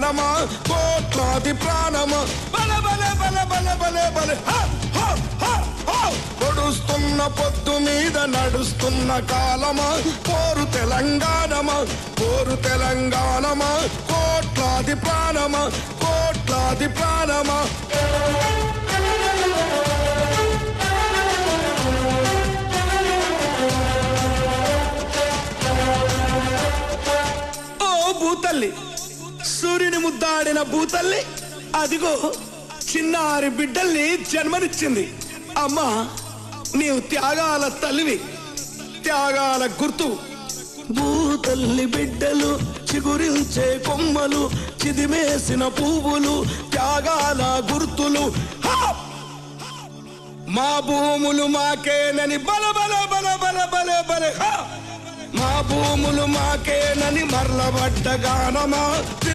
గానమా కోట్లాది ప్రాణమా బల బల బల బల బల బల పొడుస్తున్న పొద్దు మీద నడుస్తున్న కాలమా పోరు తెలంగాణమా పోరు తెలంగాణమా కోట్లాది ప్రాణమా కోట్లాది ప్రాణమా భూతల్లి సూర్యుని ముద్దాడిన భూతల్లి అదిగో చిన్నారి బిడ్డల్ని జన్మనిచ్చింది. అమ్మా నీవు త్యాగాల తల్లివి, త్యాగాల గుర్తు. భూతల్లి బిడ్డలు చిగురించే కొమ్మలు చిదిమేసిన పువ్వులు త్యాగాల గుర్తులు. మా భూములు మాకేనని బల బల బల బల బల బల మా భూములు మాకేనని మరలబడ్డ గానమా